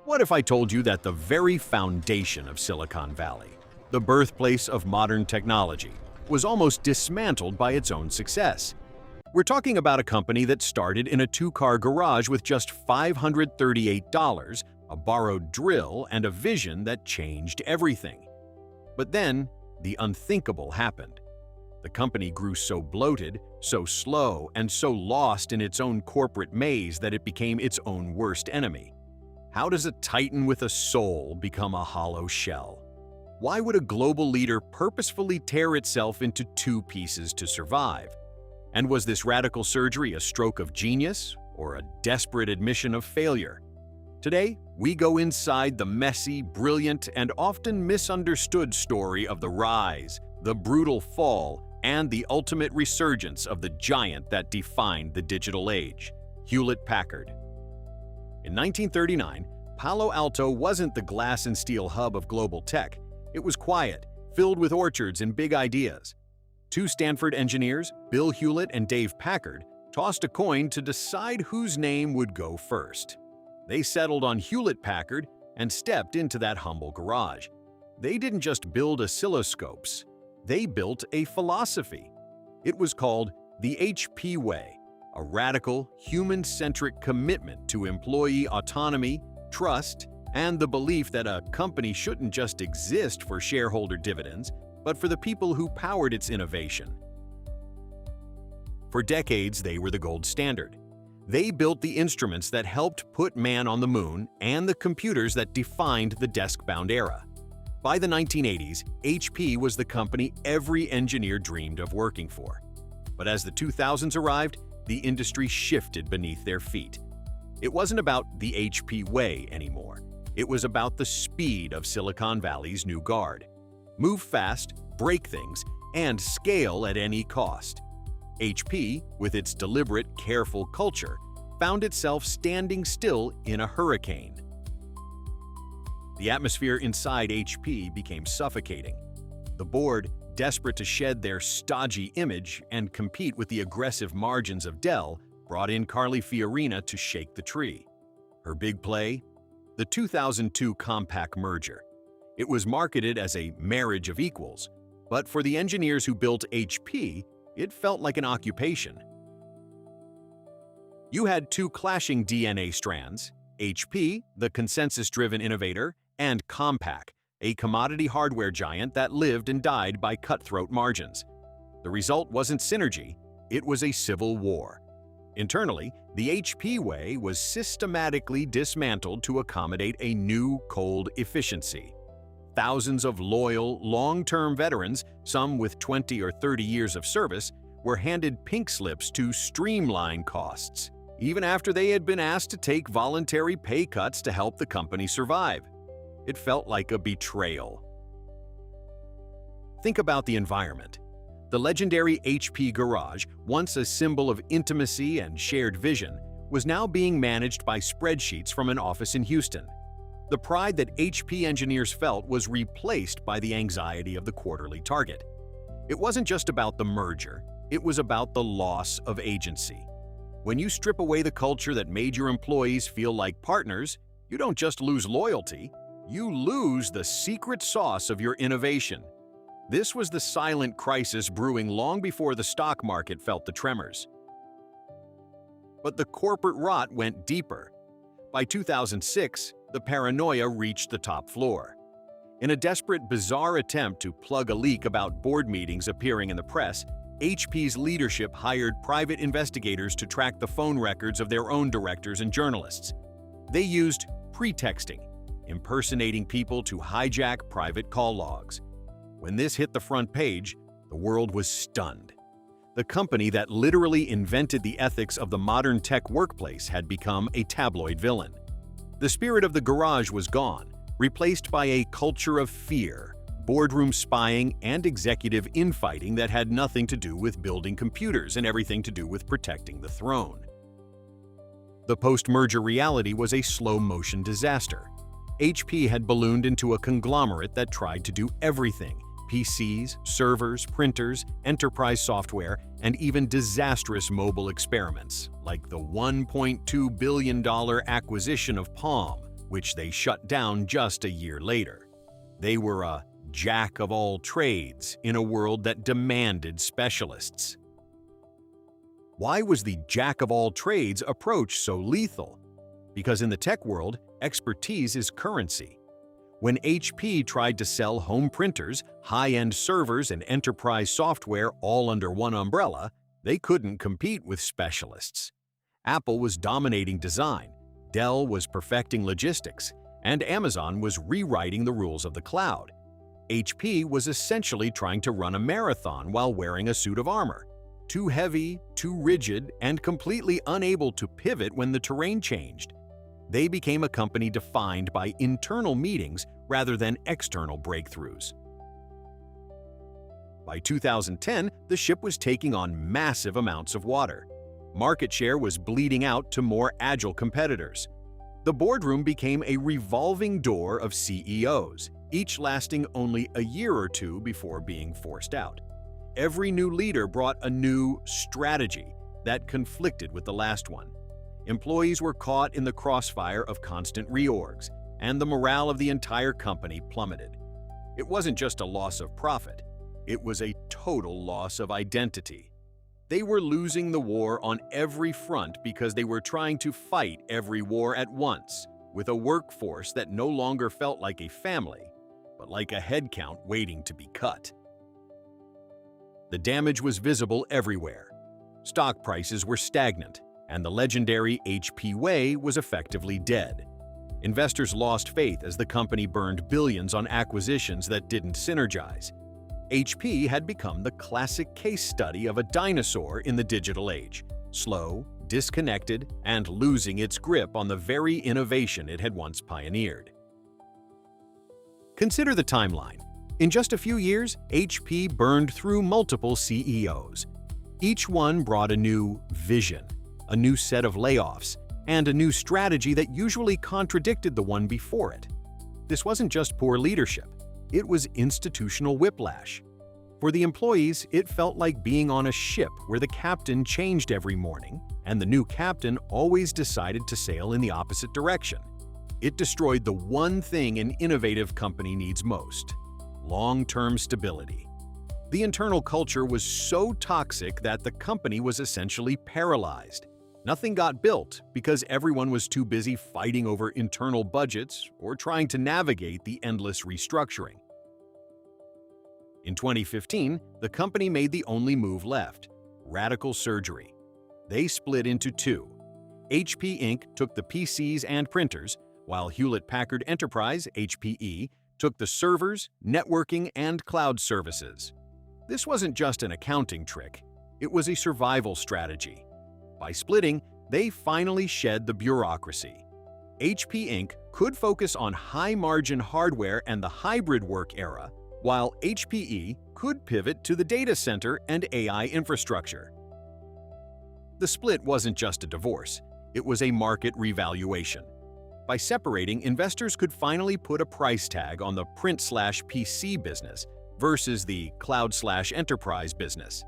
What if I told you that the very foundation of Silicon Valley, the birthplace of modern technology, was almost dismantled by its own success? We're talking about a company that started in a two-car garage with just $538, a borrowed drill, and a vision that changed everything. But then, the unthinkable happened. The company grew so bloated, so slow, and so lost in its own corporate maze that it became its own worst enemy. How does a titan with a soul become a hollow shell? Why would a global leader purposefully tear itself into two pieces to survive? And was this radical surgery a stroke of genius or a desperate admission of failure? Today, we go inside the messy, brilliant, and often misunderstood story of the rise, the brutal fall, and the ultimate resurgence of the giant that defined the digital age, Hewlett-Packard. In 1939, Palo Alto wasn't the glass and steel hub of global tech. It was quiet, filled with orchards and big ideas. Two Stanford engineers, Bill Hewlett and Dave Packard, tossed a coin to decide whose name would go first. They settled on Hewlett-Packard and stepped into that humble garage. They didn't just build oscilloscopes. They built a philosophy. It was called the HP Way, a radical, human-centric commitment to employee autonomy, trust, and the belief that a company shouldn't just exist for shareholder dividends, but for the people who powered its innovation. For decades, they were the gold standard. They built the instruments that helped put man on the moon and the computers that defined the desk-bound era. By the 1980s, HP was the company every engineer dreamed of working for. But as the 2000s arrived, the industry shifted beneath their feet. It wasn't about the HP way anymore. It was about the speed of Silicon Valley's new guard. Move fast, break things, and scale at any cost. HP, with its deliberate, careful culture, found itself standing still in a hurricane. The atmosphere inside HP became suffocating. The board, desperate to shed their stodgy image and compete with the aggressive margins of Dell, brought in Carly Fiorina to shake the tree. Her big play? The 2002 Compaq Merger. It was marketed as a marriage of equals, but for the engineers who built HP, it felt like an occupation. You had two clashing DNA strands, HP, the consensus-driven innovator, and Compaq, a commodity hardware giant that lived and died by cutthroat margins. The result wasn't synergy, it was a civil war. Internally, the HP way was systematically dismantled to accommodate a new, cold efficiency. Thousands of loyal, long-term veterans, some with 20 or 30 years of service, were handed pink slips to streamline costs, even after they had been asked to take voluntary pay cuts to help the company survive. It felt like a betrayal. Think about the environment. The legendary HP garage, once a symbol of intimacy and shared vision, was now being managed by spreadsheets from an office in Houston. The pride that HP engineers felt was replaced by the anxiety of the quarterly target. It wasn't just about the merger, it was about the loss of agency. When you strip away the culture that made your employees feel like partners, you don't just lose loyalty, you lose the secret sauce of your innovation. This was the silent crisis brewing long before the stock market felt the tremors. But the corporate rot went deeper. By 2006, the paranoia reached the top floor. In a desperate, bizarre attempt to plug a leak about board meetings appearing in the press, HP's leadership hired private investigators to track the phone records of their own directors and journalists. They used pretexting, impersonating people to hijack private call logs. When this hit the front page, the world was stunned. The company that literally invented the ethics of the modern tech workplace had become a tabloid villain. The spirit of the garage was gone, replaced by a culture of fear, boardroom spying, and executive infighting that had nothing to do with building computers and everything to do with protecting the throne. The post-merger reality was a slow-motion disaster. HP had ballooned into a conglomerate that tried to do everything: PCs, servers, printers, enterprise software, and even disastrous mobile experiments, like the $1.2 billion acquisition of Palm, which they shut down just a year later. They were a jack of all trades in a world that demanded specialists. Why was the jack of all trades approach so lethal? Because in the tech world, expertise is currency. When HP tried to sell home printers, high-end servers, and enterprise software all under one umbrella, they couldn't compete with specialists. Apple was dominating design, Dell was perfecting logistics, and Amazon was rewriting the rules of the cloud. HP was essentially trying to run a marathon while wearing a suit of armor. Too heavy, too rigid, and completely unable to pivot when the terrain changed. They became a company defined by internal meetings rather than external breakthroughs. By 2010, the ship was taking on massive amounts of water. Market share was bleeding out to more agile competitors. The boardroom became a revolving door of CEOs, each lasting only a year or two before being forced out. Every new leader brought a new strategy that conflicted with the last one. Employees were caught in the crossfire of constant reorgs, and the morale of the entire company plummeted. It wasn't just a loss of profit, it was a total loss of identity. They were losing the war on every front because they were trying to fight every war at once, with a workforce that no longer felt like a family, but like a headcount waiting to be cut. The damage was visible everywhere. Stock prices were stagnant, and the legendary HP way was effectively dead. Investors lost faith as the company burned billions on acquisitions that didn't synergize. HP had become the classic case study of a dinosaur in the digital age, slow, disconnected, and losing its grip on the very innovation it had once pioneered. Consider the timeline. In just a few years, HP burned through multiple CEOs. Each one brought a new vision, a new set of layoffs, and a new strategy that usually contradicted the one before it. This wasn't just poor leadership, it was institutional whiplash. For the employees, it felt like being on a ship where the captain changed every morning, and the new captain always decided to sail in the opposite direction. It destroyed the one thing an innovative company needs most: long-term stability. The internal culture was so toxic that the company was essentially paralyzed. Nothing got built because everyone was too busy fighting over internal budgets or trying to navigate the endless restructuring. In 2015, the company made the only move left: radical surgery. They split into two. HP Inc. took the PCs and printers, while Hewlett-Packard Enterprise, HPE, took the servers, networking, and cloud services. This wasn't just an accounting trick, it was a survival strategy. By splitting, they finally shed the bureaucracy. HP Inc. could focus on high-margin hardware and the hybrid work era, while HPE could pivot to the data center and AI infrastructure. The split wasn't just a divorce, it was a market revaluation. By separating, investors could finally put a price tag on the print/PC business versus the cloud/enterprise business.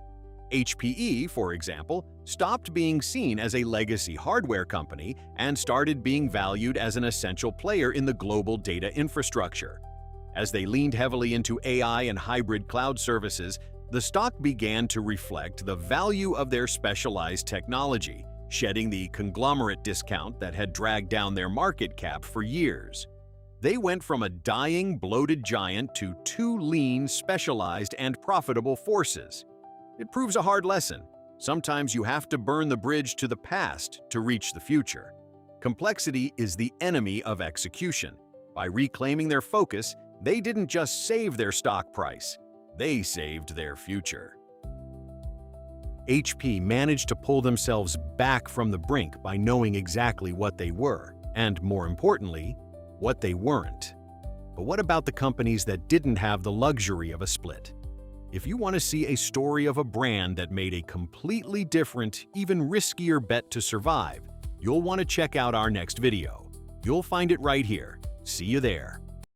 HPE, for example, stopped being seen as a legacy hardware company and started being valued as an essential player in the global data infrastructure. As they leaned heavily into AI and hybrid cloud services, the stock began to reflect the value of their specialized technology, shedding the conglomerate discount that had dragged down their market cap for years. They went from a dying, bloated giant to two lean, specialized, and profitable forces. It proves a hard lesson. Sometimes you have to burn the bridge to the past to reach the future. Complexity is the enemy of execution. By reclaiming their focus, they didn't just save their stock price, they saved their future. HP managed to pull themselves back from the brink by knowing exactly what they were, and more importantly, what they weren't. But what about the companies that didn't have the luxury of a split? If you want to see a story of a brand that made a completely different, even riskier bet to survive, you'll want to check out our next video. You'll find it right here. See you there.